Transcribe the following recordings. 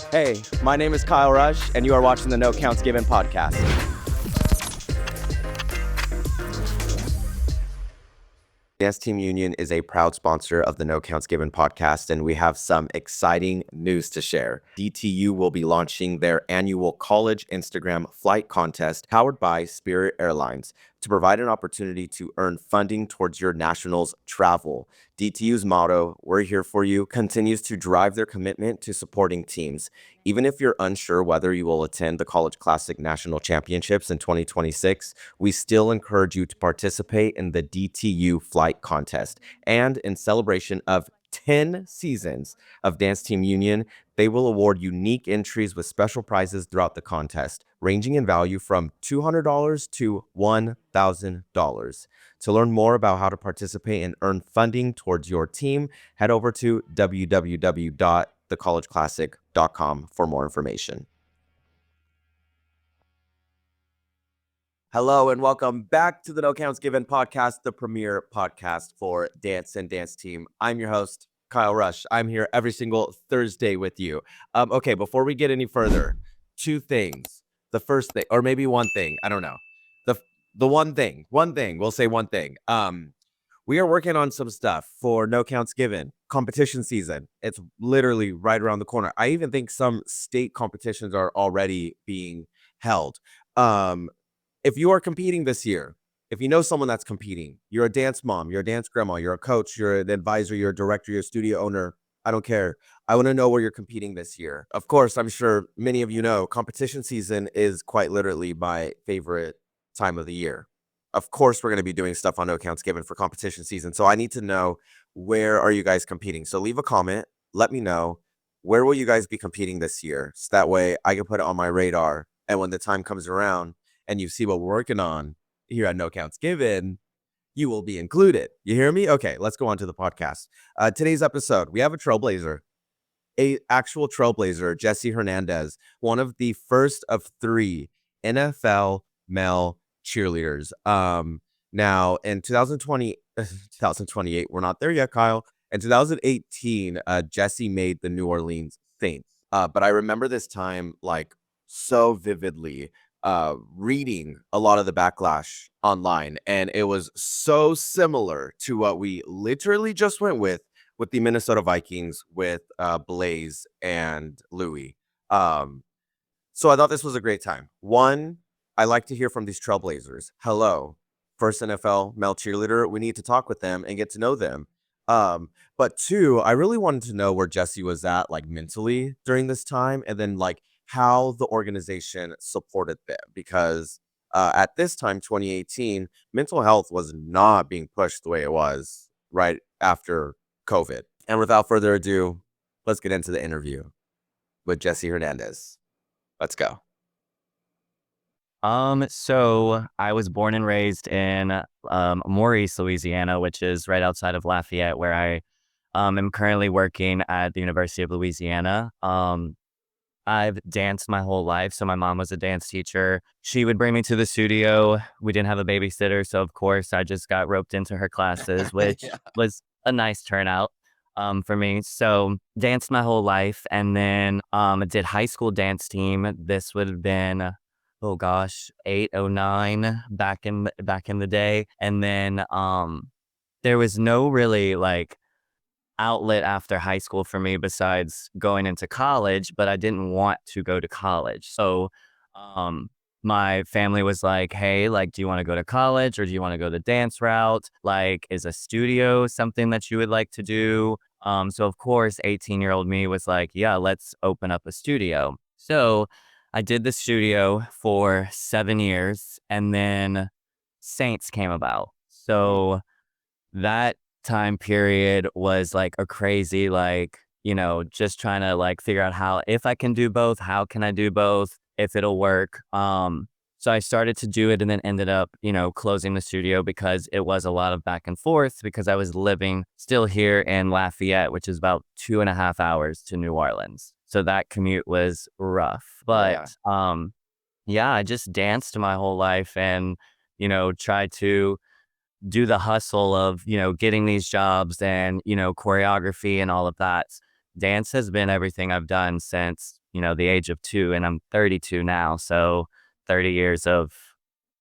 Hey, my name is Kyle Rush, and you are watching the No Counts Given podcast. Dance Team Union is a proud sponsor of the No Counts Given podcast, and we have some exciting news to share. DTU will be launching their annual college Instagram flight contest powered by Spirit Airlines to provide an opportunity to earn funding towards your nationals travel. DTU's motto, "We're here for you," continues to drive their commitment to supporting teams. Even if you're unsure whether you will attend the College Classic National Championships in 2026, we still encourage you to participate in the DTU Flight Contest. And in celebration of 10 seasons of Dance Team Union, they will award unique entries with special prizes throughout the contest, ranging in value from $200 to $1,000. To learn more about how to participate and earn funding towards your team, head over to www.thecollegeclassic.com for more information. Hello and welcome back to the No Counts Given podcast, the premier podcast for Dance and Dance Team. I'm your host, Kyle Rush. I'm here every single Thursday with you. Okay, before we get any further, two things. The first thing, or maybe one thing, I don't know. The one thing, we'll say one thing. We are working on some stuff for No Counts Given competition season. It's literally right around the corner. I even think some state competitions are already being held. If you are competing this year, if you know someone that's competing, you're a dance mom, you're a dance grandma, you're a coach, you're an advisor, you're a director, you're a studio owner, I don't care. I want to know where you're competing this year. Of course, I'm sure many of you know competition season is quite literally my favorite time of the year. Of course, we're going to be doing stuff on No Counts Given for competition season. So I need to know, where are you guys competing? So leave a comment. Let me know, where will you guys be competing this year? So that way I can put it on my radar. And when the time comes around, and you see what we're working on here at No Counts Given, you will be included. You hear me? Okay, let's go on to the podcast. Today's episode, we have a actual trailblazer, Jesse Hernandez, one of the first of 3 NFL male cheerleaders. Now in 2028, we're not there yet, Kyle. In 2018, Jesse made the New Orleans Saints. But I remember this time like so vividly, reading a lot of the Backlash online, and it was so similar to what we literally just went with the Minnesota Vikings with Blaze and Louis. So I thought this was a great time. One, I like to hear from these trailblazers. Hello, first NFL male cheerleader. We need to talk with them and get to know them. But two, I really wanted to know where Jesse was at, like mentally during this time, and then like how the organization supported them, because at this time, 2018, mental health was not being pushed the way it was right after COVID. And without further ado, let's get into the interview with Jesse Hernandez. Let's go. So I was born and raised in Maurice, Louisiana, which is right outside of Lafayette, where I am currently working at the University of Louisiana. I've danced my whole life. So my mom was a dance teacher. She would bring me to the studio. We didn't have a babysitter, so of course I just got roped into her classes, which Yeah. was a nice turnout for me. So danced my whole life, and then I did high school dance team. This would have been, oh gosh, 809 back in the day. And then there was no really like outlet after high school for me besides going into college, but I didn't want to go to college. So um my family was like, "Hey, like, do you want to go to college or do you want to go the dance route? Like, is a studio something that you would like to do?" So of course, 18-year-old me was like, "Yeah, let's open up a studio." So I did the studio for 7 years, and then Saints came about. So that time period was like a crazy, like, just trying to like figure out how, if I can do both, how can I do both, if it'll work. So I started to do it and then ended up, closing the studio because it was a lot of back and forth because I was living still here in Lafayette, which is about 2.5 hours to New Orleans. So that commute was rough. Yeah. But yeah, I just danced my whole life and, tried to do the hustle of, getting these jobs and, choreography and all of that. Dance has been everything I've done since the age of 2, and I'm 32 now. So 30 years of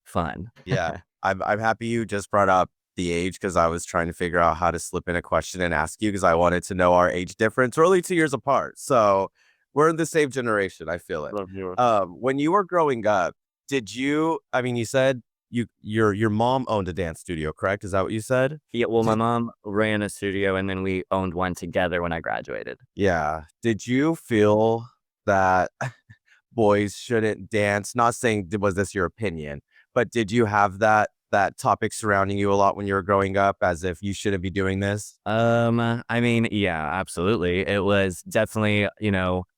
fun. Yeah. I'm happy you just brought up the age because I was trying to figure out how to slip in a question and ask you because I wanted to know our age difference. We're only 2 years apart. So we're in the same generation. I feel it. Love you. When you were growing up, did you, I mean, you said your mom owned a dance studio, correct? Is that what you said? Yeah, well, my Did, mom ran a studio, and then we owned one together when I graduated. yeah. Did you feel that boys shouldn't dance? Not saying was this your opinion, but did you have that topic surrounding you a lot when you were growing up, as if you shouldn't be doing this? I mean, yeah, absolutely. It was definitely,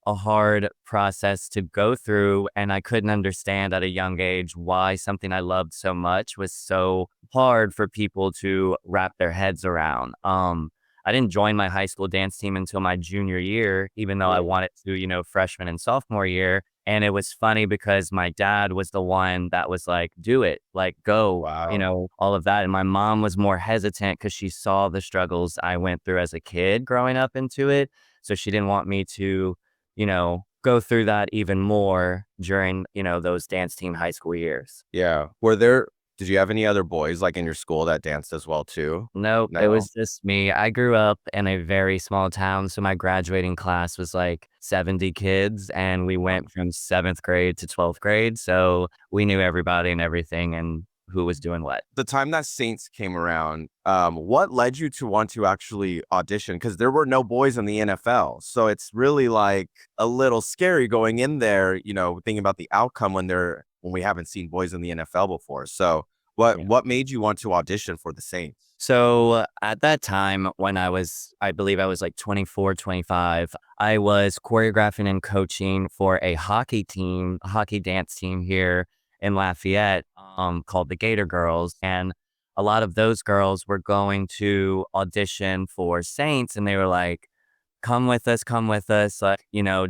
a hard process to go through. And I couldn't understand at a young age why something I loved so much was so hard for people to wrap their heads around. I didn't join my high school dance team until my junior year, even though I Mm. wanted to, freshman and sophomore year. And it was funny because my dad was the one that was like, do it, like, go, Wow. all of that. And my mom was more hesitant because she saw the struggles I went through as a kid growing up into it. So she didn't want me to, go through that even more during, those dance team high school years. Yeah. Did you have any other boys like in your school that danced as well too? Nope, it No. was just me. I grew up in a very small town, so my graduating class was like 70 kids, and we Wow. went from 7th grade to 12th grade, so we knew everybody and everything and who was doing what. The time that Saints came around, what led you to want to actually audition? Because there were no boys in the NFL. So it's really like a little scary going in there, thinking about the outcome when we haven't seen boys in the NFL before. So what made you want to audition for the Saints? So at that time, when I believe I was like 24, 25, I was choreographing and coaching for a hockey team, a hockey dance team here in Lafayette, called the Gator Girls. And a lot of those girls were going to audition for Saints, and they were like, come with us, like,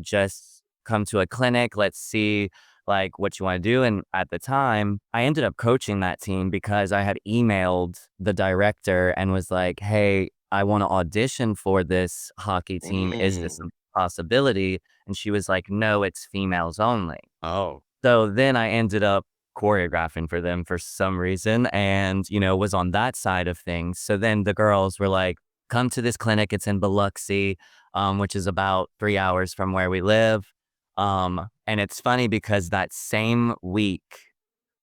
just come to a clinic. Let's see like what you want to do. And at the time, I ended up coaching that team because I had emailed the director and was like, hey, I want to audition for this hockey team. Is this a Mm. possibility? And she was like, no, it's females only. Oh, So then I ended up choreographing for them for some reason and, was on that side of things. So then the girls were like, come to this clinic. It's in Biloxi, which is about 3 hours from where we live. And it's funny because that same week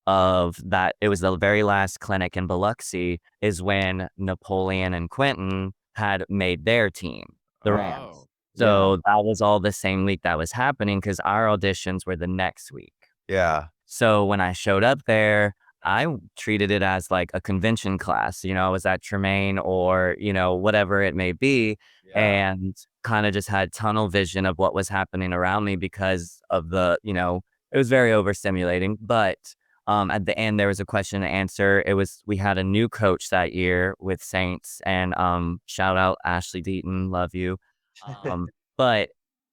of that, it was the very last clinic in Biloxi, is when Napoleon and Quentin had made their team, the Rams. oh, yeah, So that was all the same week that was happening because our auditions were the next week. yeah, So when I showed up there, treated it as like a convention class. I was at Tremaine or, whatever it may be, yeah. and kind of just had tunnel vision of what was happening around me because of it was very overstimulating. But at the end, there was a question and answer. We had a new coach that year with Saints, and shout out Ashley Deaton, love you. But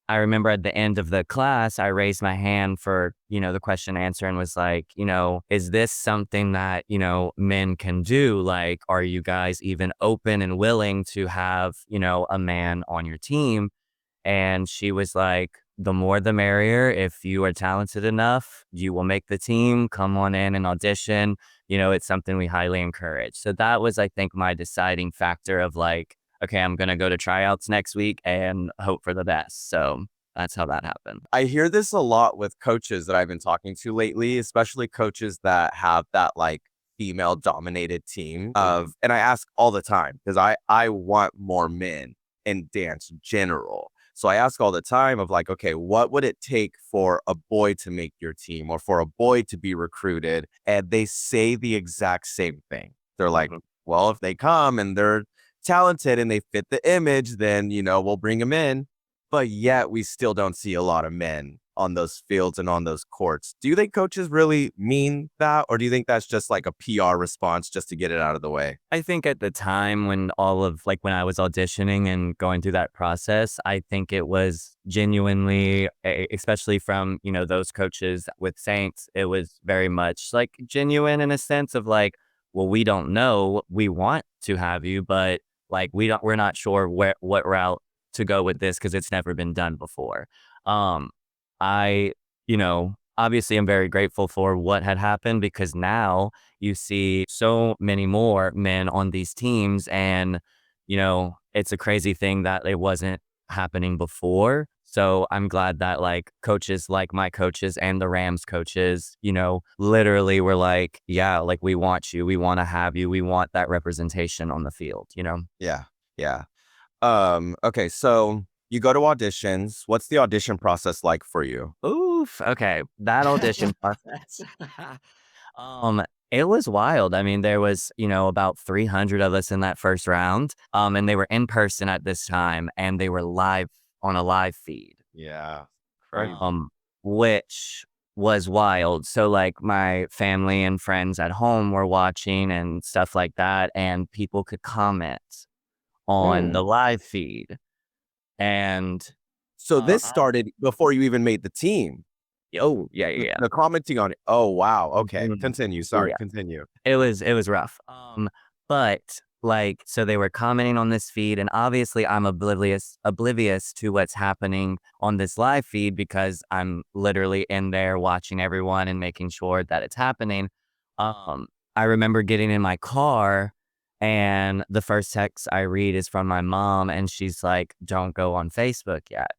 I remember at the end of the class, I raised my hand for, the question and answer and was like, is this something that, men can do? Like, are you guys even open and willing to have, a man on your team? And she was like, the more the merrier. If you are talented enough, you will make the team. Come on in and audition. It's something we highly encourage. So that was, I think, my deciding factor of like, okay, I'm going to go to tryouts next week and hope for the best. So that's how that happened. I hear this a lot with coaches that I've been talking to lately, especially coaches that have that like female dominated team and I ask all the time because I want more men in dance general. So I ask all the time of like, okay, what would it take for a boy to make your team or for a boy to be recruited? And they say the exact same thing. They're like, Mhm. well, if they come and they're talented and they fit the image, then, we'll bring them in, but yet we still don't see a lot of men on those fields and on those courts. Do you think coaches really mean that? Or do you think that's just like a PR response just to get it out of the way? I think at the time when when I was auditioning and going through that process, I think it was genuinely, especially from, those coaches with Saints, it was very much like genuine in a sense of like, well, we don't know, we want to have you, but like, we're not sure what route to go with this because it's never been done before. Um, I, obviously I'm very grateful for what had happened because now you see so many more men on these teams. And, it's a crazy thing that it wasn't happening before. So I'm glad that like coaches like my coaches and the Rams coaches, literally were like, yeah, like we want you. We want to have you. We want that representation on the field. Yeah. Yeah. Okay, so you go to auditions. What's the audition process like for you? Oof. Okay. That audition process. Um, it was wild. I mean, there was, about 300 of us in that first round. And they were in person at this time and they were live on a live feed. Yeah. Crazy. Um, which was wild. So like my family and friends at home were watching and stuff like that, and people could comment on the Mm. live feed. And So this I started before you even made the team. oh yeah, The, yeah. the commenting on it. Oh wow. Okay. Mhm. Continue. Sorry. Yeah. Continue. It was rough. But like so they were commenting on this feed and obviously I'm oblivious to what's happening on this live feed because I'm literally in there watching everyone and making sure that it's happening. Um I remember getting in my car and the first text I read is from my mom and she's like, "Don't go on Facebook yet."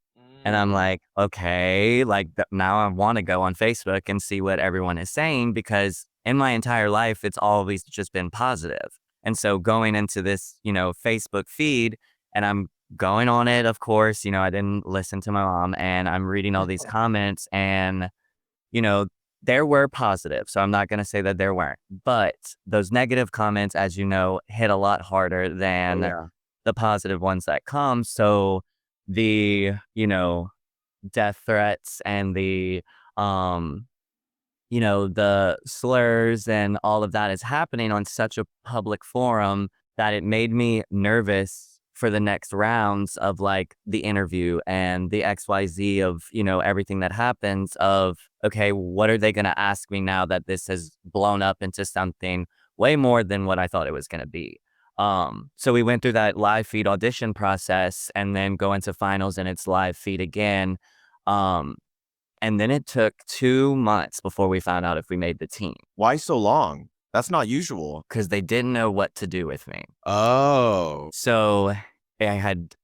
And I'm Mm. like, okay, like now I want to go on Facebook and see what everyone is saying because in my entire life, it's always just been positive. And so going into this, Facebook feed and I'm going on it, of course, I didn't listen to my mom and I'm reading all these comments and, you know, there were positive. So I'm not going to say that there weren't, but those negative comments, as you know, hit a lot harder Oh than yeah. the positive ones that come. So the, death threats and um, the slurs and all of that is happening on such a public forum that it made me nervous for the next rounds of like the interview and the XYZ of, everything that happens of, okay, what are they going to ask me now that this has blown up into something way more than what I thought it was going to be. So we went through that live feed audition process and then go into finals and it's live feed again. Um, and then it took 2 months before we found out if we made the team Why so long? That's not usual. because they didn't know what to do with me. Oh. So I had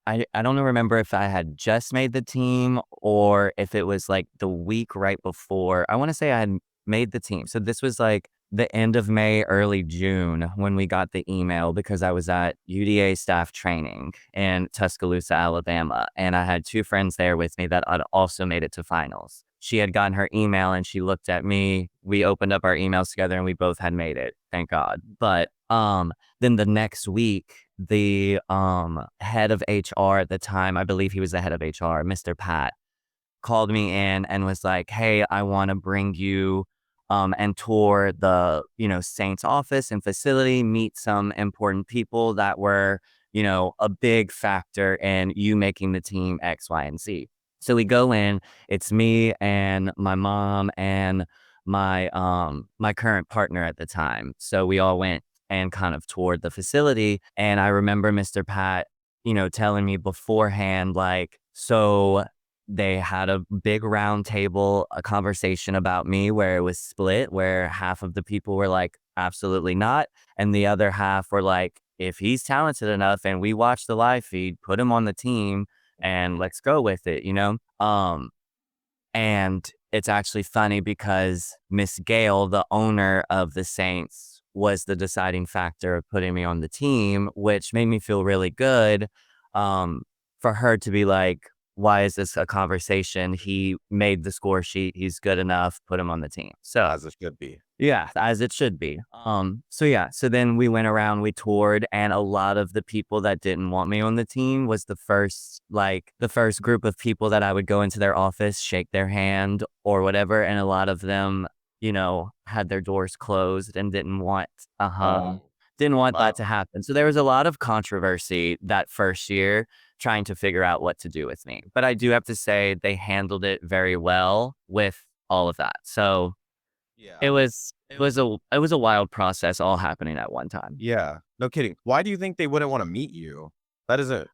I don't remember if I had just made the team or if it was like the week right before. I want to say I had made the team. So this was like the end of May, early June when we got the email because I was at UDA staff training in Tuscaloosa, Alabama. And I had two friends there with me that had also made it to finals. She had gotten her email and she looked at me. We opened up our emails together and we both had made it. Thank God. But then the next week, the head of HR at the time, I believe he was the head of HR, Mr. Pat, called me in and was like, "Hey, I want to bring you and tour the, Saints office and facility, meet some important people that were, a big factor in you making the team X, Y, and Z." So we go in, it's me and my mom and my current partner at the time. So we all went and kind of toured the facility. And I remember Mr. Pat, telling me beforehand, like, so they had a big round table, a conversation about me where it was split, where half of the people were like, absolutely not. And the other half were like, if he's talented enough and we watch the live feed, put him on the team and let's go with it. And it's actually funny because Miss Gale, the owner of the Saints, was the deciding factor of putting me on the team, which made me feel really good. Um, for her to be like, why is this a conversation? He made the score sheet. He's good enough. Put him on the team. So As it should be. yeah, as it should be. So yeah, so then we went around, we toured, and a lot of the people that didn't want me on the team was the first group of people that I would go into their office, shake their hand or whatever, and a lot of them, had their doors closed and didn't want a hug, Oh. didn't want that Wow. to happen. So there was a lot of controversy that first year trying to figure out what to do with me. But I do have to say they handled it very well with all of that. So it Yeah. was it was a wild process all happening at one time. Yeah. No kidding. Why do you think they wouldn't want to meet you? That isn't.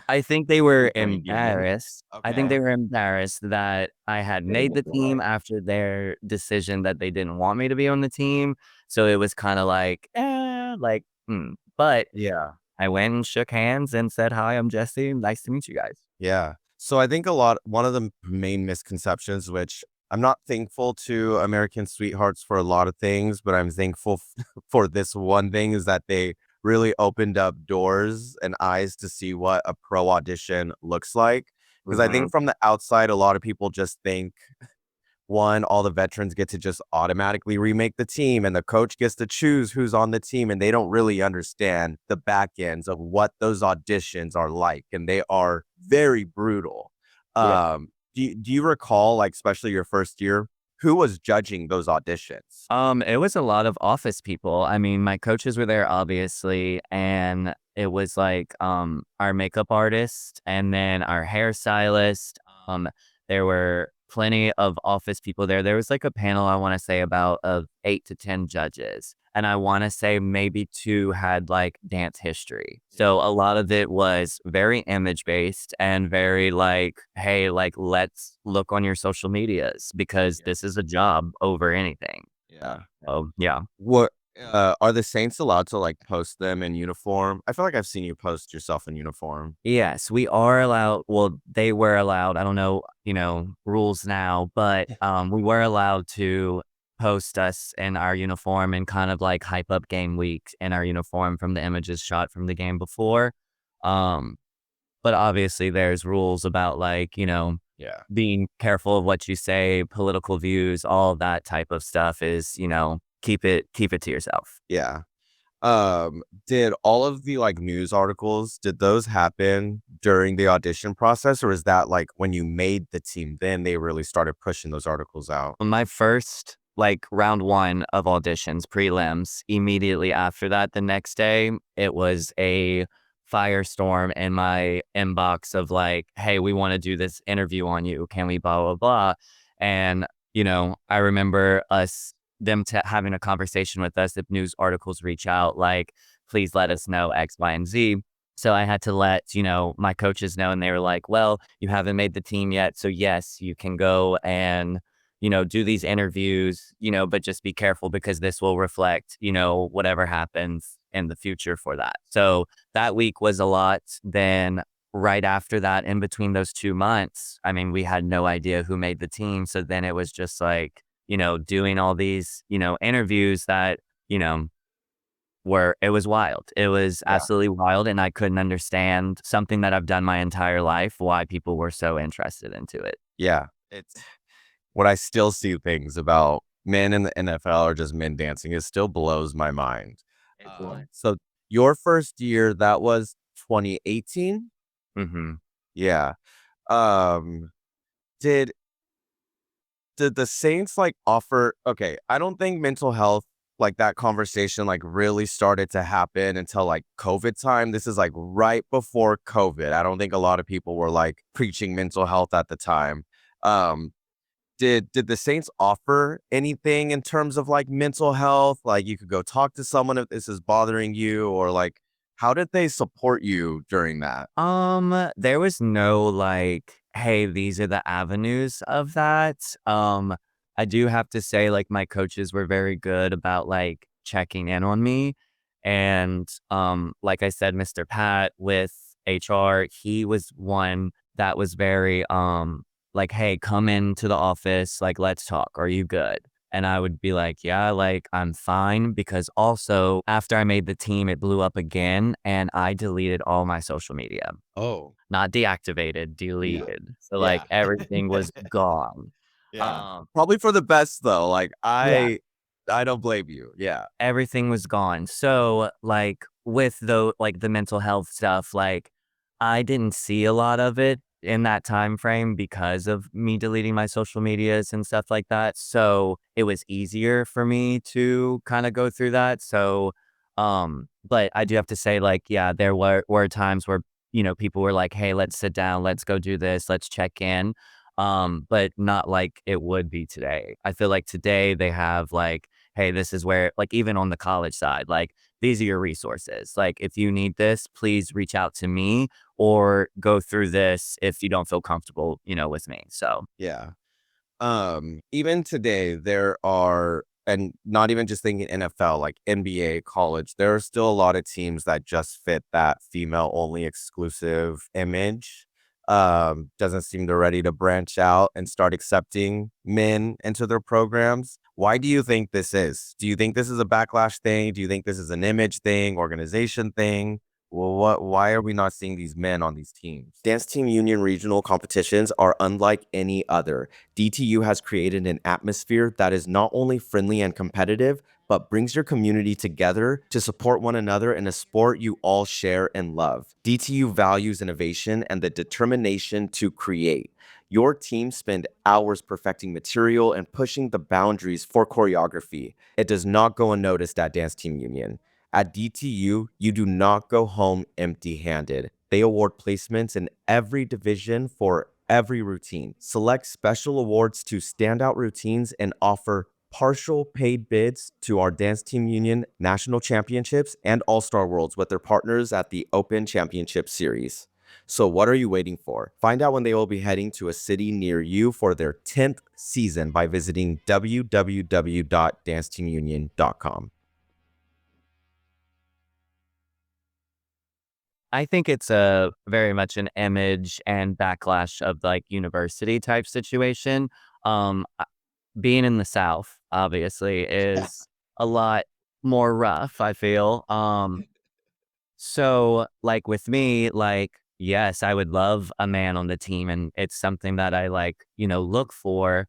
I think they were Green Union. embarrassed. I think Okay. they were embarrassed that I had made the team after their decision that they didn't want me to be on the team. So it was kinda like, like, but Yeah. I went and shook hands and said, "Hi, I'm Jesse. Nice to meet you guys." Yeah. So I think one of the main misconceptions, which I'm not thankful to American Sweethearts for a lot of things, but I'm thankful for this one thing is that they really opened up doors and eyes to see what a pro audition looks like. Because I Mhm. think from the outside, a lot of people just think one, all the veterans get to just automatically remake the team and the coach gets to choose who's on the team and they don't really understand the back ends of what those auditions are like and they are very brutal. Yeah. Do you recall like especially your first year who was judging those auditions? It was a lot of office people. I mean, my coaches were there obviously, and it was like our makeup artist and then our hairstylist. There were plenty of office people there. There was like a panel I want to say about of 8 to 10 judges. And I want to say maybe 2 had like dance history. So a lot of it was very image based and very like, hey, like let's look on your social medias because Yeah. this is a job over anything. Yeah. Oh, yeah. What are the Saints allowed to like post them in uniform? I feel like I've seen you post yourself in uniform. Yes, we are allowed well, they were allowed, I don't know, rules now, but, we were allowed to post us in our uniform and kind of, like, hype up game week in our uniform from the images shot from the game before. Um, but obviously there's rules about, like, Yeah. being careful of what you say, political views, all of that type of stuff is, keep it to yourself. Yeah. Did all of the, like, news articles, did those happen during the audition process, or is that, like, when you made the team, then they really started pushing those articles out? On my first, like, round 1 of auditions, prelims, immediately after that, the next day, it was a firestorm in my inbox of like, "Hey, we wanna do this interview on you. Can we blah, blah, blah?" And, I remember them having a conversation with us if news articles reach out, like, "Please let us know X, Y, and Z." So I had to let, my coaches know, and they were like, "Well, you haven't made the team yet, so yes, you can go and do these interviews, but just be careful because this will reflect, whatever happens in the future for that." So that week was a lot. Then right after that, in between those 2 months, I mean, we had no idea who made the team. So then it was just like, doing all these, interviews that, you know, it was wild. It was Yeah. absolutely wild. And I couldn't understand something that I've done my entire life, why people were so interested into it. Yeah. It's when I still see things about men in the NFL or just men dancing, it still blows my mind. It's wild. So your first year, that was 2018? Hmm. Yeah. Um, did did the Saints, like, offer okay, I don't think mental health, like, that conversation, like, really started to happen until, like, COVID time. This is, like, right before COVID. I don't think a lot of people were, like, preaching mental health at the time. Um, did the Saints offer anything in terms of, like, mental health? Like, you could go talk to someone if this is bothering you, or, like, how did they support you during that? There was no like, hey, these are the avenues of that. I do have to say, like, my coaches were very good about like checking in on me. And like I said, Mr. Pat with HR, he was one that was very like, hey, come into the office, like, let's talk. Are you good? And I would be like, yeah, like, I'm fine. Because also, after I made the team, it blew up again and I deleted all my social media. Oh, Not deactivated, yeah. deleted. So, like, Yeah. everything was gone. Yeah. Um, Probably for the best though, like, yeah. I don't blame you, yeah. Everything was gone. So, like, with the mental health stuff, like, I didn't see a lot of it in that time frame because of me deleting my social medias and stuff like that. So, it was easier for me to kinda go through that. So, but I do have to say, like, yeah, there were times where, people were like, "Hey, let's sit down, let's go do this, let's check in." But not like it would be today. I feel like today they have, like, hey, this is where, like, even on the college side, like, these are your resources. Like, if you need this, please reach out to me or go through this if you don't feel comfortable, with me. So Yeah. Even today, there are, and not even just thinking NFL, like NBA, college, there are still a lot of teams that just fit that female only exclusive image. Doesn't seem they're ready to branch out and start accepting men into their programs. Why do you think this is? Do you think this is a backlash thing? Do you think this is an image thing, organization thing? Well, why are we not seeing these men on these teams? Dance team union regional competitions are unlike any other. DTU has created an atmosphere that is not only friendly and competitive, but brings your community together to support one another in a sport you all share and love. DTU values innovation and the determination to create. Your team spend hours perfecting material and pushing the boundaries for choreography. It does not go unnoticed at Dance Team Union. At DTU, you do not go home empty-handed. They award placements in every division for every routine, select special awards to standout routines, and offer partial paid bids to our Dance Team Union National Championships and All-Star Worlds with their partners at the Open Championship Series. So what are you waiting for? Find out when they will be heading to a city near you for their 10th season by visiting www.danceteamunion.com. I think it's a very much an image and backlash of like university type situation. Being in the South obviously is a lot more rough, I feel. So, like, with me, like, yes, I would love a man on the team, and it's something that I, like, look for,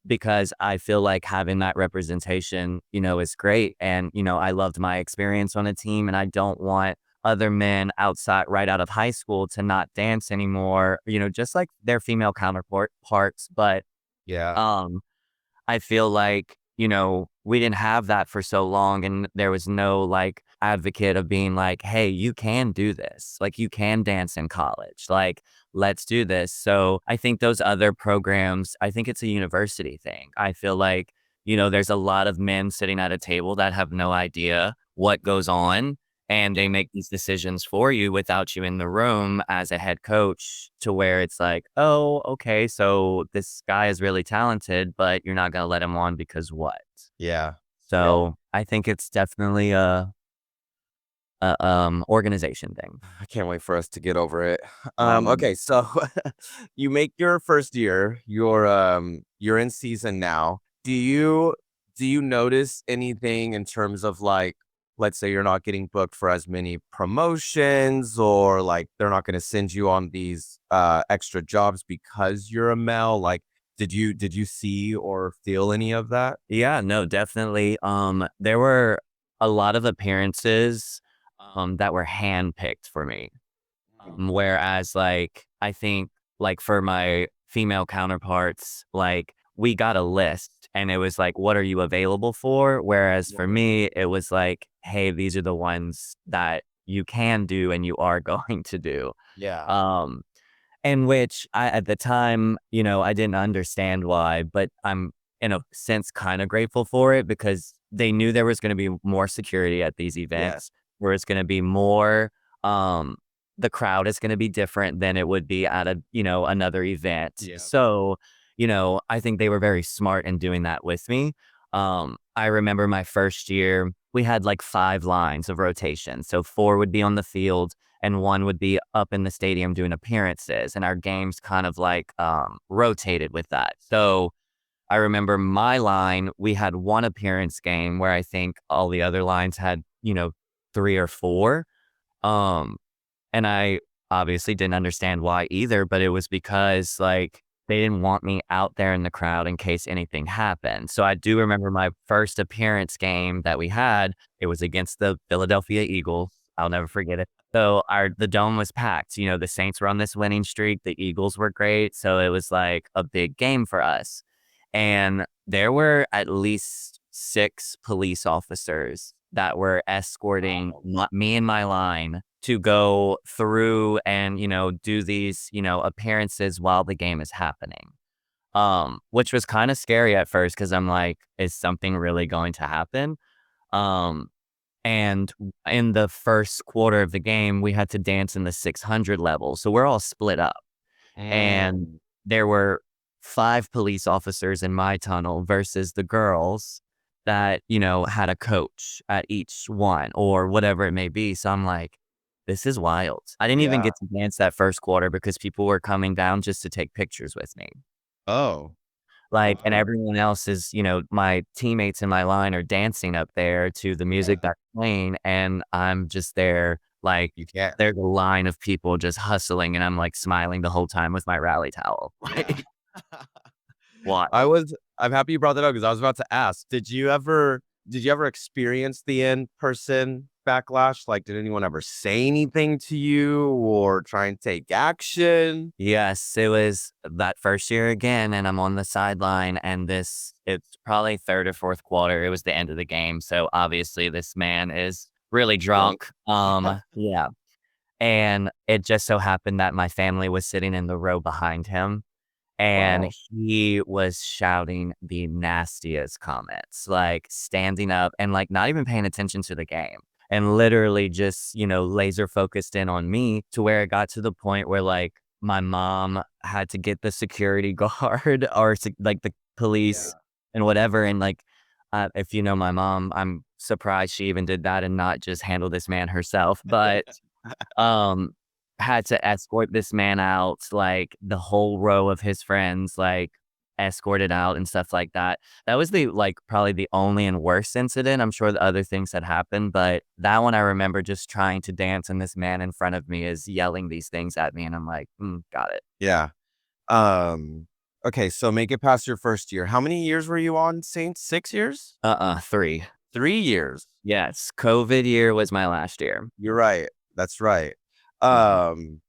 because I feel like having that representation, is great, and, I loved my experience on a team, and I don't want other men outside right out of high school to not dance anymore, just like their female counterpart parts, but, Yeah. um I feel like, we didn't have that for so long and there was no like advocate of being like, hey, you can do this. Like you can dance in college. Like, let's do this. So I think those other programs, I think it's a university thing. I feel like, there's a lot of men sitting at a table that have no idea what goes on and they make these decisions for you without you in the room as a head coach to where it's like, oh, okay, so this guy is really talented, but you're not going to let him on because what? Yeah. Yeah. So I think it's definitely a organization thing. I can't wait for us to get over it. Um, Okay, so you make your first year. You're in season now. Do you notice anything in terms of like, let's say you're not getting booked for as many promotions, or like they're not going to send you on these extra jobs because you're a male? Like, did you see or feel any of that? yeah, no, definitely. There were a lot of appearances that were handpicked for me. Whereas, like, I think, like, for my female counterparts, like, we got a list and it was like, what are you available for? Whereas for me, it was like, hey, these are the ones that you can do and you are going to do. Yeah. Um, and which I at the time, I didn't understand why, but I'm in a sense kind of grateful for it because they knew there was gonna be more security at these Yeah. events, where it's gonna be more, um the crowd is gonna be different than it would be at another event. Yeah. So, I think they were very smart in doing that with me. I remember my first year, we had like 5 lines of rotation. So 4 would be on the field and 1 would be up in the stadium doing appearances, and our games kind of like, rotated with that. So, I remember my line, we had 1 appearance game where I think all the other lines had, 3 or 4, um, and I obviously didn't understand why either, but it was because, like, they didn't want me out there in the crowd in case anything happened. So I do remember my first appearance game that we had, it was against the Philadelphia Eagles. I'll never forget it. So the dome was packed. The Saints were on this winning streak, the Eagles were great, so it was like a big game for us. And there were at least 6 police officers that were escorting me and my line to go through and, do these, appearances while the game is happening. Which was kinda scary at first because 'cause I'm like, "Is something really going to happen?" Um, And in the first quarter of the game, we had to dance in the 600 level. So we're all split up. And Mm. there were 5 police officers in my tunnel versus the girls that, had a coach at each one or whatever it may be. So I'm like, this is wild. I didn't even Yeah. get to dance that first quarter because people were coming down just to take pictures with me. Oh. Like, and Wow. everyone else is, my teammates in my line are dancing up there to the Yeah. music that's playing, and I'm just there, like, You can't. there's a line of people just hustling, and I'm, like, smiling the whole time with my rally towel. Yeah. Like, wild. I'm happy you brought that up because I was about to ask, did you ever experience the in-person backlash? Like, did anyone ever say anything to you or try and take action? Yes, it was that first year again, and I'm on the sideline, and it's probably 3rd or 4th quarter, it was the end of the game, so obviously this man is really Drunk? drunk, yeah. And it just so happened that my family was sitting in the row behind him, and Wow. he was shouting the nastiest comments, like, standing up and, like, not even paying attention to the game, and literally just, laser focused in on me to where it got to the point where, like, my mom had to get the security guard or like, the Yeah. police and whatever, and, like, if you know my mom, I'm surprised she even did that and not just handle this man herself, but um, had to escort this man out, like, the whole row of his friends, like, escorted out and stuff like that. That was probably the only and worst incident. I'm sure the other things had happened, but that one I remember just trying to dance, and this man in front of me is yelling these things at me, and I'm like, got it." Yeah. Um, okay, so make it past your first year. How many years were you on Saints? 6 years? 3. 3 years. Yes, COVID year was my last year. You're right. That's right. Mhm. Um,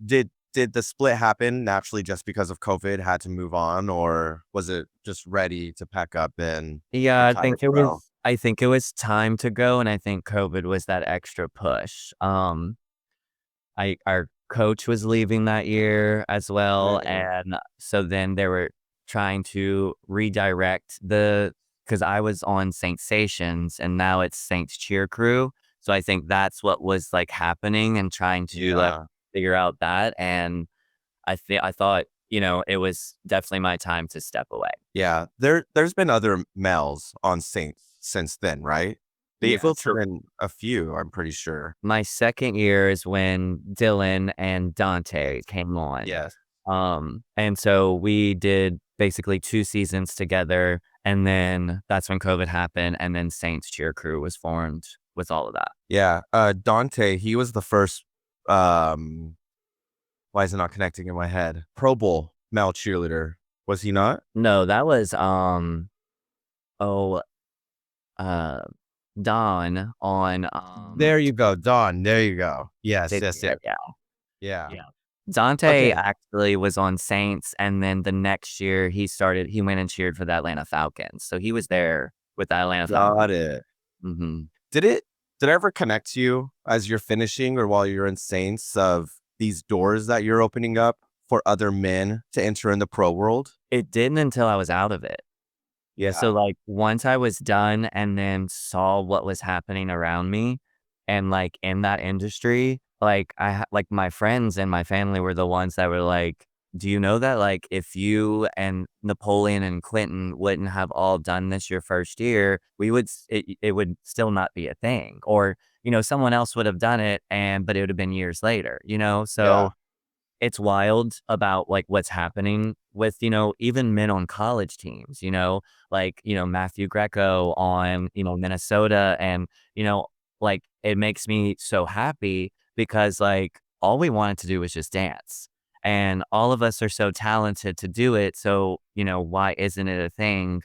did the split happen naturally just because of COVID, had to move on, or was it just ready to pack up Yeah, and kind of grow? I think it was time to go, and I think COVID was that extra push. I our coach was leaving that year as well, Mm. and so then they were trying to redirect because I was on Saint Stations and now it's Saint's Cheer Crew. So I think that's what was like happening and trying to like Yeah. figure out that. And I thought, it was definitely my time to step away. Yeah. There's been other males on Saints since then, right? They Yeah. filtered in a few, I'm pretty sure. My second year is when Dylan and Dante came on. Yes. And so we did basically 2 seasons together, and then that's when COVID happened, and then Saints Cheer Crew was formed with all of that. Yeah. Dante, he was the first, um, why is it not connecting in my head? Pro Bowl male cheerleader. Was he not? No, that was, oh, uh, Don on, There you go, Don. There you go. Yes, yes, yes. yeah, Yeah. yeah. Dante Okay. actually was on Saints, and then the next year he went and cheered for the Atlanta Falcons, so he was there with the Atlanta Falcons. Got it. Mhm. Did it did it ever connect you as you're finishing or while you're in Saints of these doors that you're opening up for other men to enter in the pro world? It didn't until I was out of it. So, Yeah. like, once I was done and then saw what was happening around me and, like, in that industry, like, like, my friends and my family were the ones that were like, "Do you know that, like, if you and Napoleon and Clinton wouldn't have all done this your first year, we would it would still not be a thing." Or, someone else would have done it but it would have been years later, you know? Yeah. So it's wild about, like, what's happening with, even men on college teams, like, Matthew Greco on, Minnesota and, like, it makes me so happy because, like, all we wanted to do was just dance. And all of us are so talented to do it. So, why isn't it a thing?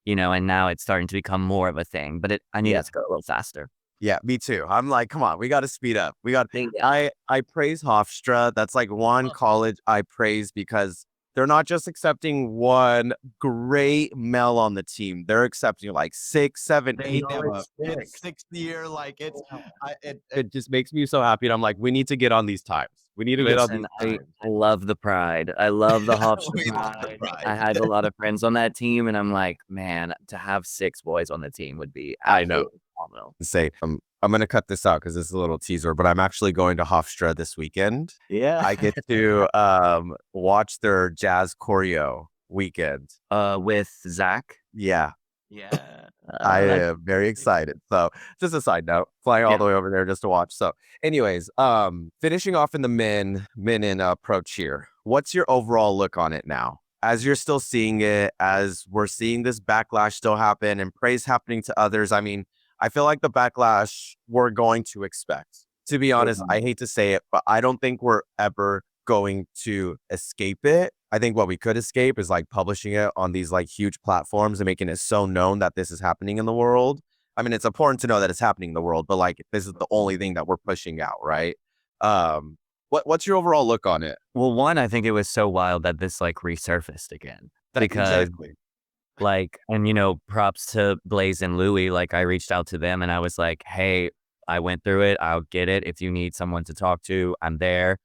And now it's starting to become more of a thing, but I need Yeah. it to go a little faster. Yeah, me too. I'm like, come on, we got to speed up. Thank you. I praise Hofstra. That's like one college I praise because they're not just accepting one great male on the team. They're accepting like 6, 7, They 8. They have a always fifth, stick. sixth year. Like it just makes me so happy. And I'm like, we need to get on these times. We need to get on Listen, these I times. love the pride. I love the Hofstra We love the pride. I pride. had a lot of friends on that team, and I'm like, man, to have 6 boys on the team would be I know. absolutely phenomenal. Say, I'm gonna cut this out because this is a little teaser, but I'm actually going to Hofstra this weekend. Yeah. I get to watch their jazz choreo weekend. With Zach. Yeah, Yeah. I That's am very excited. So, just a side note, flying all yeah. the way over there just to watch. So, anyways, finishing off in the men in pro cheer. What's your overall look on it now? As you're still seeing it, as we're seeing this backlash still happen and praise happening to others. I mean, I feel like the backlash we're going to expect. To be honest, I hate to say it, but I don't think we're ever going to escape it. I think what we could escape is like publishing it on these like huge platforms and making it so known that this is happening in the world. I mean, it's important to know that it's happening in the world, but like this is the only thing that we're pushing out, right? What's your overall look on it? Well, one, I think it was so wild that this like resurfaced again That because exactly. like, and props to Blaze and Louie. Like, I reached out to them and I was like, hey, I went through it. I'll get it. If you need someone to talk to, I'm there.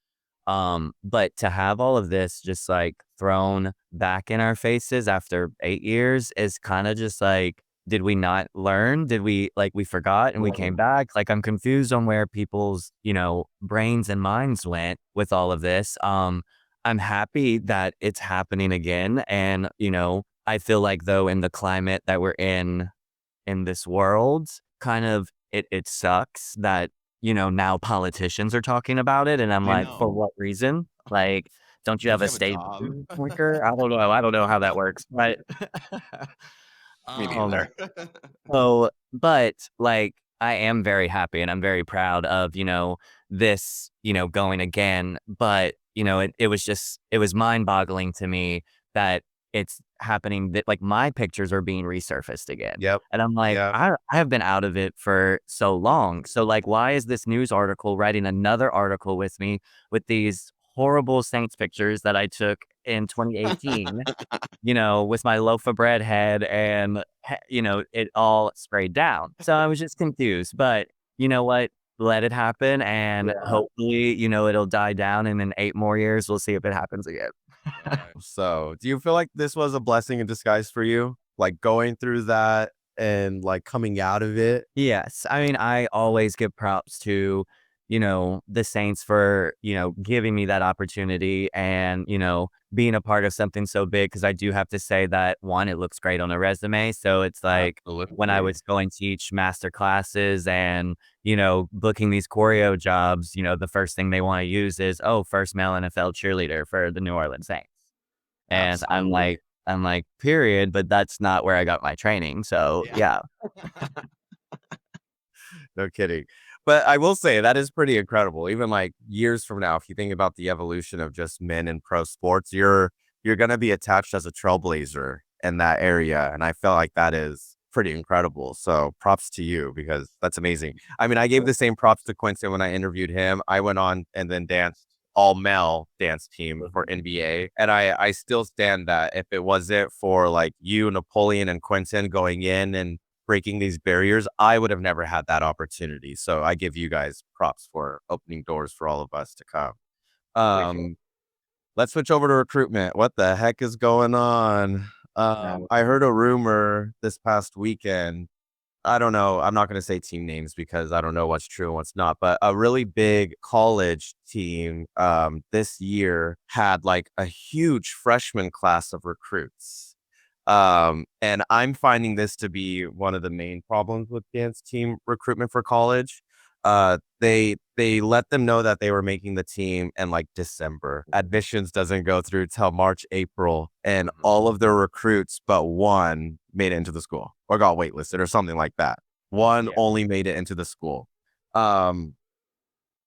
But to have all of this just like thrown back in our faces after 8 years is kind of just like, did we not learn? Did we like we forgot and we came back? Like I'm confused on where people's, brains and minds went with all of this. I'm happy that it's happening again. And, I feel like though in the climate that we're in this world, kind of it sucks that, now politicians are talking about it. And I'm I like, for know. what reason? Like, don't you Don't have you a have a state job? quicker? I don't know. I don't know how that works. But Me um neither. but like I am very happy and I'm very proud of, this, going again. But, it was mind boggling to me that it's happening that like my pictures are being resurfaced again. Yep. And I'm like, Yeah. I have been out of it for so long. So like why is this news article writing another article with me with these horrible Saints pictures that I took in 2018? With my loaf of bread head and, it all sprayed down. So I was just confused, but you know what? Let it happen and Yeah. hopefully, it'll die down and in 8 more years, we'll see if it happens again. Right. So, do you feel like this was a blessing in disguise for you? Like going through that and like coming out of it? Yes. I mean, I always give props to, the Saints for, giving me that opportunity and, being a part of something so big. Cause I do have to say that one, it looks great on a resume. So it's like when I Absolutely. was going to teach master classes and, booking these choreo jobs, the first thing they want to use is, oh, first male NFL cheerleader for the New Orleans Saints. And Absolutely. I'm like, period, but that's not where I got my training. So Yeah. yeah. No kidding. But I will say that is pretty incredible. Even like years from now, if you think about the evolution of just men in pro sports, you're gonna be attached as a trailblazer in that area. And I felt like that is pretty incredible. So props to you because that's amazing. I mean, I gave the same props to Quincy when I interviewed him. I went on and then danced all male dance team for NBA. And I still stand that if it wasn't for like you, Napoleon, and Quentin going in and breaking these barriers, I would have never had that opportunity. So I give you guys props for opening doors for all of us to come. Um, let's switch over to recruitment. What the heck is going on? I heard a rumor this past weekend. I don't know. I'm not going to say team names because I don't know what's true and what's not, but a really big college team this year had like a huge freshman class of recruits. And I'm finding this to be one of the main problems with dance team recruitment for college. They let them know that they were making the team in like December. Admissions doesn't go through till March, April, and all of their recruits but one made it into the school or got waitlisted or something like that. One Yeah. only made it into the school. Um,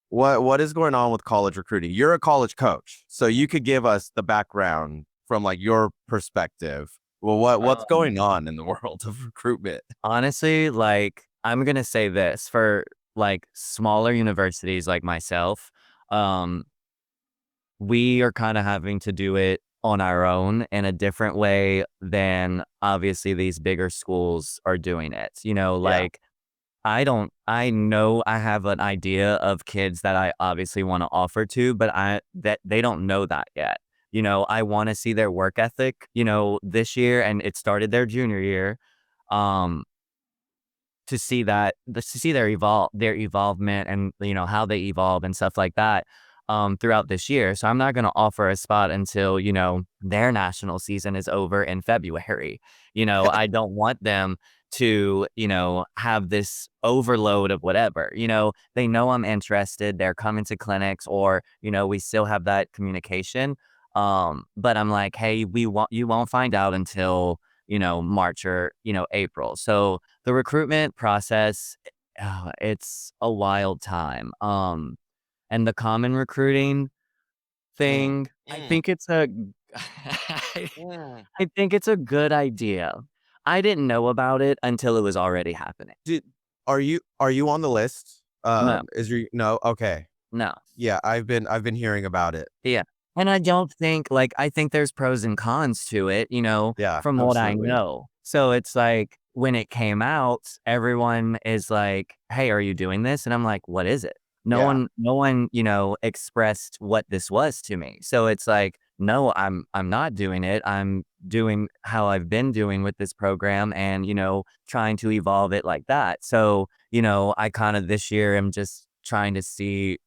what is going on with college recruiting? You're a college coach, so you could give us the background from like your perspective. Well, what's going on in the world of recruitment? Honestly, like, I'm gonna say this for like smaller universities like myself, um, we are kind of having to do it on our own in a different way than obviously these bigger schools are doing it. Yeah. Like I know I have an idea of kids that I obviously want to offer to, but that they don't know that yet. I want to see their work ethic, this year, and it started their junior year. Um, to see to see their evolvement and, how they evolve and stuff like that, throughout this year. So I'm not going to offer a spot until, their national season is over in February. I don't want them to, have this overload of whatever. They know I'm interested. They're coming to clinics, or, we still have that communication. But I'm like, hey, you won't find out until, March or, April. So the recruitment process, it's a wild time. And the common recruiting Mm, thing, I mm, think it's a mm. I think it's a good idea. I didn't know about it until it was already happening. Did are you on the list? No, Is your no? Okay. no. Yeah, I've been hearing about it. Yeah. And I don't think I think there's pros and cons to it, Yeah, from what I absolutely. know. So it's like when it came out, everyone is like, "Hey, are you doing this?" And I'm like, "What is it?" Yeah, No one, expressed what this was to me. So it's like, "No, I'm not doing it. I'm doing how I've been doing with this program and, trying to evolve it like that." So, I kind of this year am just trying to see,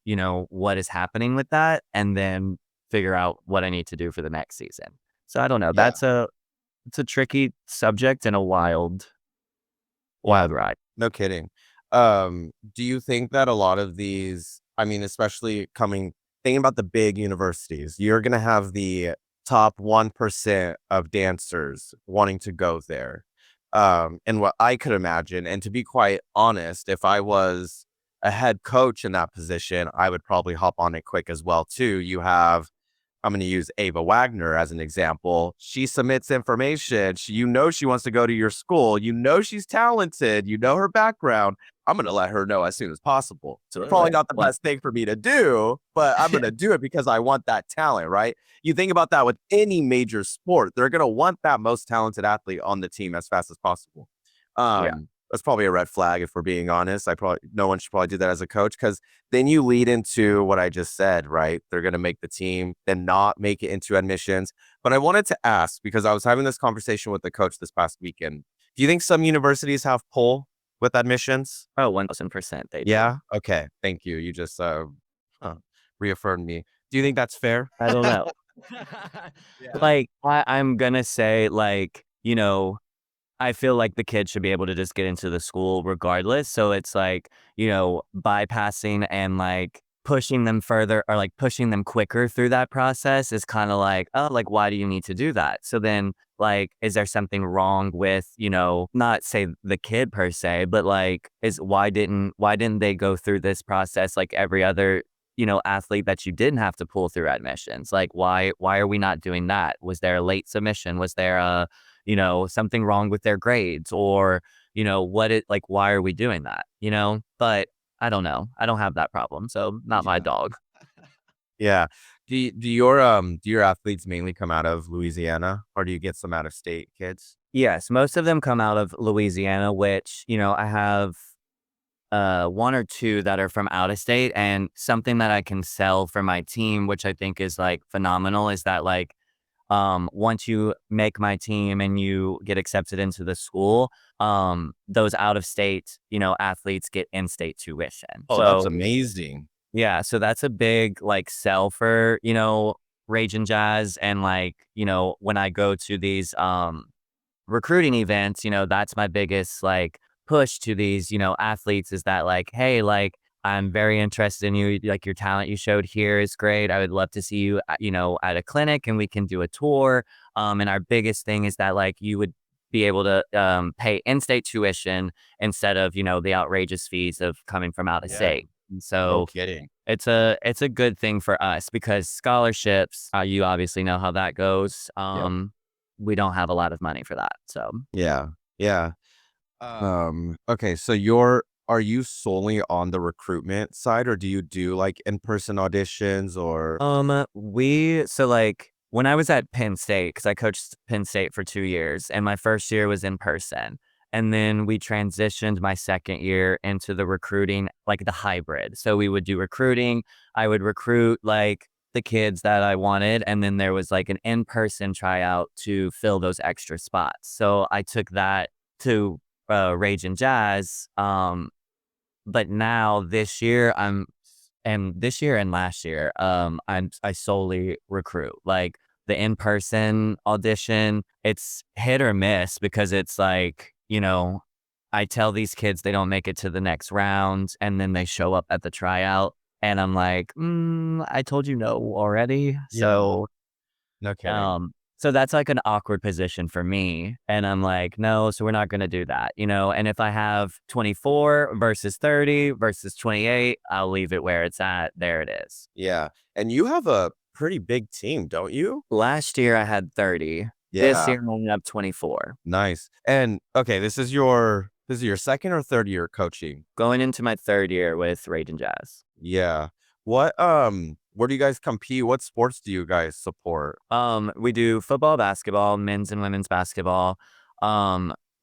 what is happening with that and then figure out what I need to do for the next season. So I don't know. yeah, It's a tricky subject and a yeah. wild ride. No kidding. Do you think that a lot of these, I mean, especially thinking about the big universities, you're gonna have the top 1% of dancers wanting to go there. And what I could imagine, and to be quite honest, if I was a head coach in that position, I would probably hop on it quick as well too. I'm going to use Ava Wagner as an example. She submits information. She wants to go to your school. She's talented. Her background. I'm going to let her know as soon as possible. Probably Absolutely. not the best thing for me to do, but I'm going to do it because I want that talent, right? You think about that with any major sport, they're going to want that most talented athlete on the team as fast as possible. Yeah. That's probably a red flag if we're being honest. No one should probably do that as a coach because then you lead into what I just said, right? They're going to make the team, then not make it into admissions. But I wanted to ask because I was having this conversation with the coach this past weekend. Do you think some universities have pull with admissions? Oh, 1000% they do. Yeah. Okay. Thank you. You just huh, reaffirmed me. Do you think that's fair? I don't know. Yeah. I'm gonna say, I feel like the kid should be able to just get into the school regardless. So it's like, bypassing and pushing them further or pushing them quicker through that process is kind of like, oh, why do you need to do that? So then, is there something wrong with, not say the kid per se, but why didn't they go through this process like every other, athlete that you didn't have to pull through admissions? Why are we not doing that? Was there a late submission? Was there a something wrong with their grades or, why are we doing that? But I don't know. I don't have that problem. So not my Yeah. dog. Yeah. Do your athletes mainly come out of Louisiana or do you get some out of state kids? Yes. Most of them come out of Louisiana, which, I have one or two that are from out of state, and something that I can sell for my team, which I think is phenomenal, is that once you make my team and you get accepted into the school, those out of state, athletes get in-state tuition. Oh, that's So amazing. yeah, so that's a big sell for, Rage and Jazz. And when I go to these recruiting events, that's my biggest push to these, athletes is that hey, I'm very interested in you. Your talent you showed here is great. I would love to see you, at a clinic and we can do a tour. And our biggest thing is that you would be able to pay in-state tuition instead of, the outrageous fees of coming from out of Yeah, state. And no so kidding. it's a good thing for us because scholarships, you obviously know how that goes. Yep. We don't have a lot of money for that. So Yeah. Yeah. Okay, so are you solely on the recruitment side or do you do like in-person auditions or when I was at Penn State, because I coached Penn State for 2 years, and my first year was in person. And then we transitioned my second year into the recruiting, the hybrid. So we would do recruiting. I would recruit the kids that I wanted. And then there was an in-person tryout to fill those extra spots. So I took that to Rage and Jazz. But now this year this year and last year, I solely recruit. Like the in-person audition, it's hit or miss because it's like, I tell these kids they don't make it to the next round and then they show up at the tryout and I'm like, I told you no already. Yeah. No kidding. So that's like an awkward position for me. And I'm like, no, so we're not going to do that, And if I have 24 versus 30 versus 28, I'll leave it where it's at. There it is. Yeah. And you have a pretty big team, don't you? Last year I had 30. This Yeah. year I'm only up 24. Nice. And okay, this is your second or third year coaching. Going into my third year with Rage and Jazz. Yeah. Where do you guys compete? What sports do you guys support? We do football, basketball, men's and women's basketball.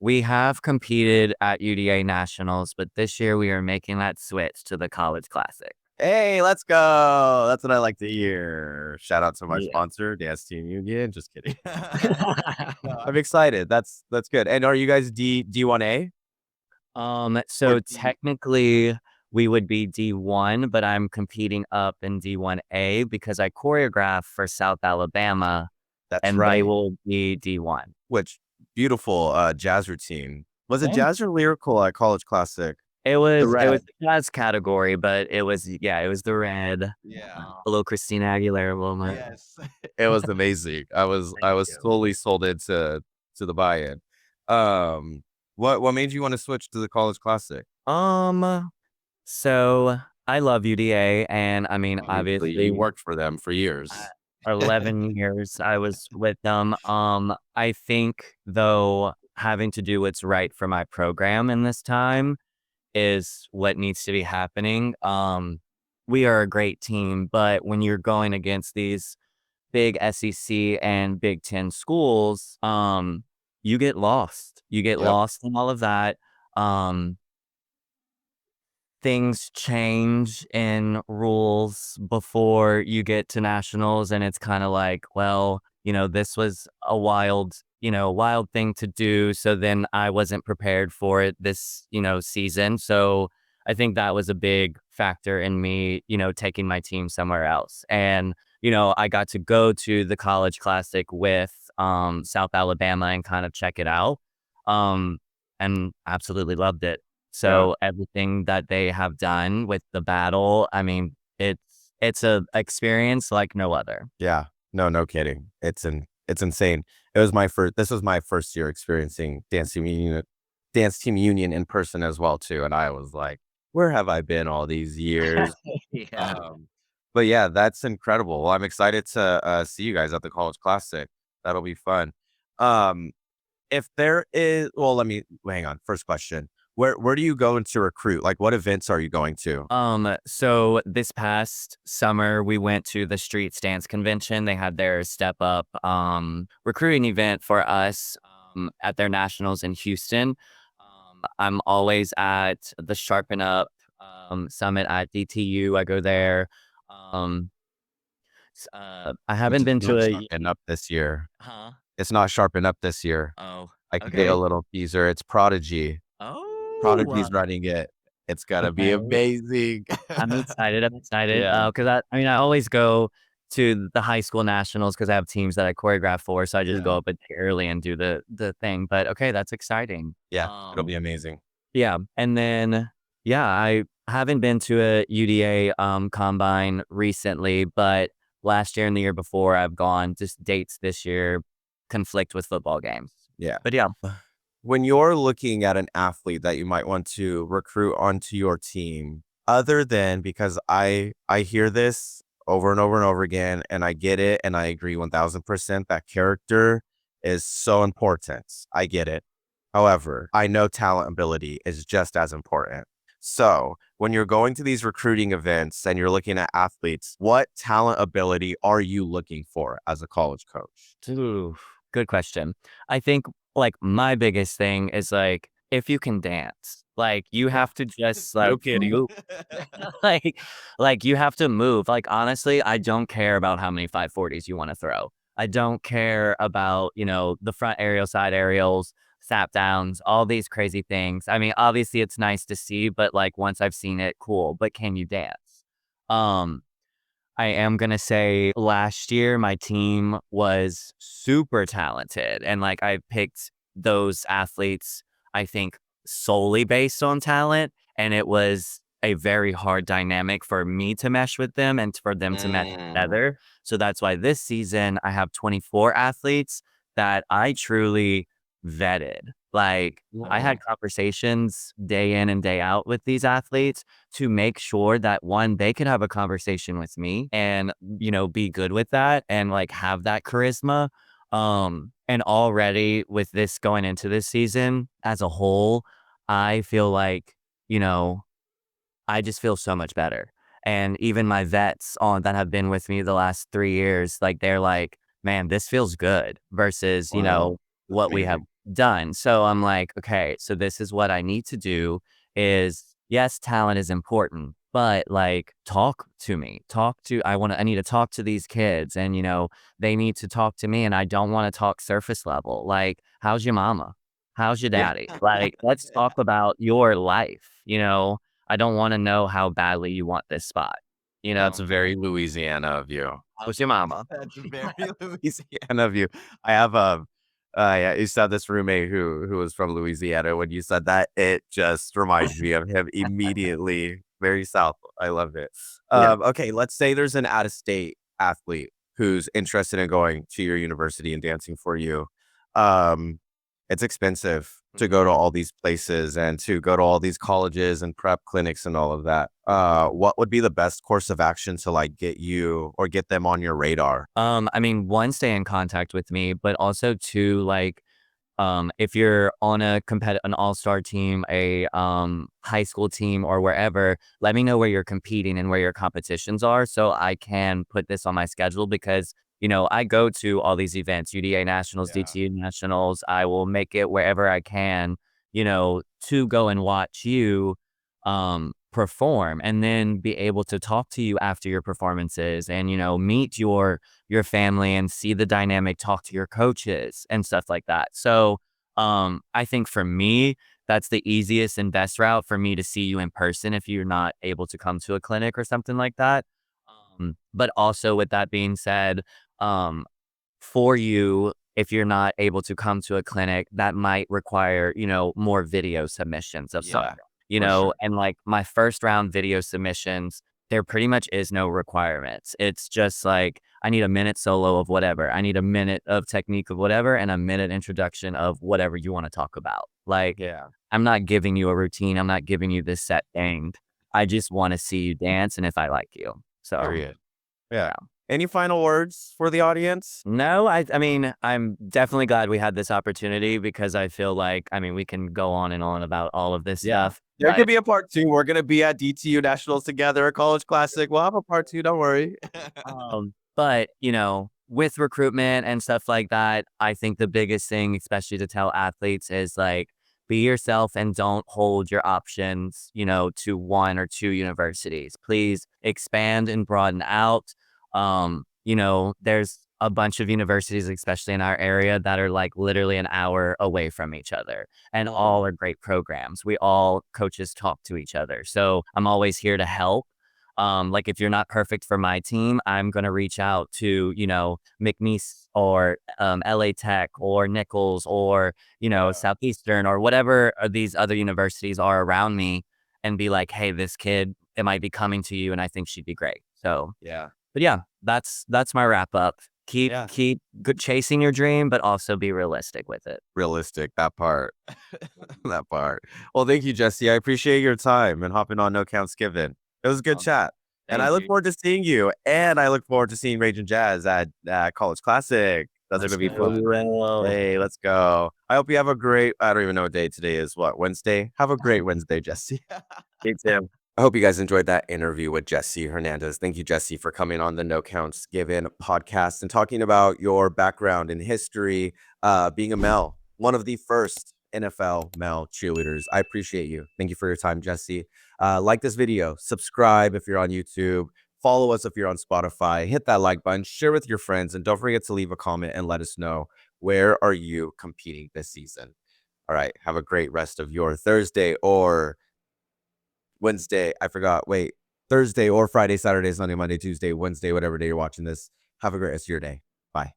We have competed at UDA Nationals, but this year we are making that switch to the College Classic. Hey, let's go. That's what I like to hear. Shout out to my Yeah. sponsor, Dance Team Union. Just kidding. No, I'm excited. That's good. And are you guys D1A? So Or technically we would be D1, but I'm competing up in D1A because I choreograph for South Alabama That's and they right. will be D1. Which beautiful jazz routine. Was it Thank jazz or lyrical at College Classic? It was red. the jazz category, but it was the red. Yeah. A little Christina Aguilera moment. Yes. It was amazing. I was Thank you. slowly sold into the buy-in. What made you want to switch to the College Classic? So I love UDA, and I mean, Obviously, you obviously, worked for them for years. 11 years I was with them. I think though having to do what's right for my program in this time is what needs to be happening. We are a great team, but when you're going against these big SEC and Big Ten schools, you get lost. You get Yep. lost in all of that. Um, Things change in rules before you get to nationals, and it's kind of like, well, this was a wild thing to do. So then I wasn't prepared for it this, season. So I think that was a big factor in me, taking my team somewhere else. And, I got to go to the College Classic with South Alabama and kind of check it out. And absolutely loved it. So everything that they have done with the battle, I mean, it's a experience like no other. Yeah. No kidding. It's insane. This was my first year experiencing Dance Team Union in person as well too. And I was like, where have I been all these years? Yeah. But yeah, that's incredible. Well, I'm excited to see you guys at the College Classic. That'll be fun. Um, if there is, well, hang on. First question. Where do you go into recruit? Like, what events are you going to? So this past summer we went to the Street Dance Convention. They had their Step Up recruiting event for us at their nationals in Houston. I'm always at the Sharpen Up summit at DTU. I go there. I haven't been to a Sharpen Up this year. huh? It's not Sharpen Up this year. Oh, I can get okay. a little teaser. It's Prodigy. Oh, Prodigy's running it. It's gonna be okay. amazing. I'm excited. I'm excited. Yeah. Because I always go to the high school nationals because I have teams that I choreograph for. So I just go up a day early and do the thing. But okay, that's exciting. Yeah, it'll be amazing. Yeah, and then I haven't been to a UDA combine recently, but last year and the year before I've gone. Just dates this year conflict with football games. Yeah. But yeah. When you're looking at an athlete that you might want to recruit onto your team, other than because I hear this over and over and over again, and I get it, and I agree 1000% that character is so important. I get it. However, I know talent ability is just as important. So when you're going to these recruiting events and you're looking at athletes, what talent ability are you looking for as a college coach? Ooh, good question. I think like my biggest thing is like if you can dance, like you have to just like No kidding. move. like you have to move. Like honestly, I don't care about how many 540s you want to throw. I don't care about, the front aerial, side aerials, sap downs, all these crazy things. I mean, obviously it's nice to see, but like once I've seen it, cool. But can you dance? Um, I am gonna say last year my team was super talented and like I picked those athletes, I think solely based on talent. And it was a very hard dynamic for me to mesh with them and for them to mesh Mm. together. So that's why this season I have 24 athletes that I truly vetted. Like I Mm. had conversations day in and day out with these athletes to make sure that one, they could have a conversation with me and, be good with that and like have that charisma. And already with this going into this season as a whole, I feel like, you know, I just feel so much better. And even my vets on that have been with me the last 3 years, like, they're like, "Man, this feels good," versus, Wow. That's what we have amazing. done. So I'm like, "Okay, so this is what I need to do is, yes, talent is important, but, like, talk to me. I need to talk to these kids and, they need to talk to me, and I don't wanna talk surface level. Like, how's your mama? How's your Yeah. daddy? Like, let's talk about your life, you know? I don't wanna know how badly you want this spot, you That's know? very Louisiana of you. How's your mama? That's very Louisiana of you. I have yeah, you said this roommate who was from Louisiana. When you said that, it just reminded me of him immediately. Very South. I love it. Yeah. Okay, let's say there's an out-of-state athlete who's interested in going to your university and dancing for you. Um, it's expensive to go to all these places and to go to all these colleges and prep clinics and all of that. What would be the best course of action to like get you or get them on your radar? I mean, one, stay in contact with me, but also two, like, if you're on an all-star team, a high school team, or wherever, let me know where you're competing and where your competitions are, so I can put this on my schedule because I go to all these events, UDA nationals, Yeah. DTU nationals. I will make it wherever I can, to go and watch you perform, and then be able to talk to you after your performances, and meet your family and see the dynamic, talk to your coaches and stuff like that. So, I think for me, that's the easiest and best route for me to see you in person if you're not able to come to a clinic or something like that. But also with that being said, um, for you, if you're not able to come to a clinic, that might require, more video submissions of Yeah, something, for sure. and like my first round video submissions, there pretty much is no requirements. It's just like, I need a minute solo of whatever. I need a minute of technique of whatever and a minute introduction of whatever you want to talk about. Like, Yeah. I'm not giving you a routine. I'm not giving you this set thing. I just want to see you dance and if I like you. So, Period. Yeah. yeah. Any final words for the audience? No, I mean, I'm definitely glad we had this opportunity because I feel like, I mean, we can go on and on about all of this Yeah. stuff, There but could be a part two. We're gonna be at DTU Nationals together, a college classic. We'll have a part two, don't worry. with recruitment and stuff like that, I think the biggest thing, especially to tell athletes, is like, be yourself and don't hold your options, to one or two universities. Please expand and broaden out. There's a bunch of universities, especially in our area, that are like literally an hour away from each other, and all are great programs. We all coaches talk to each other. So I'm always here to help. Like if you're not perfect for my team, I'm gonna reach out to, McNeese or LA Tech or Nichols or, Yeah. Southeastern or whatever these other universities are around me and be like, hey, this kid, it might be coming to you and I think she'd be great. So, Yeah. but yeah, that's my wrap up. Keep Yeah. keep good chasing your dream, but also be realistic with it. Realistic, that part. That part. Well, thank you, Jesse. I appreciate your time and hopping on No Counts Given. It was a good Um, chat. And I Thank look you. forward to seeing you. And I look forward to seeing Raging Jazz at College Classic. That's Let's gonna be go. fun. Hey, let's go. I hope you have a great I don't even know what day today is. What, Wednesday? Have a great Wednesday, Jesse. You too. I hope you guys enjoyed that interview with Jesse Hernandez. Thank you, Jesse, for coming on the No Counts Given podcast and talking about your background in history, being a male, one of the first NFL male cheerleaders. I appreciate you. Thank you for your time, Jesse. Like this video, subscribe if you're on YouTube, follow us if you're on Spotify, hit that like button, share with your friends, and don't forget to leave a comment and let us know where are you competing this season. All right. Have a great rest of your Thursday or Wednesday. I forgot. Wait, Thursday or Friday, Saturday, Sunday, Monday, Tuesday, Wednesday, whatever day you're watching this. Have a great rest of your day. Bye.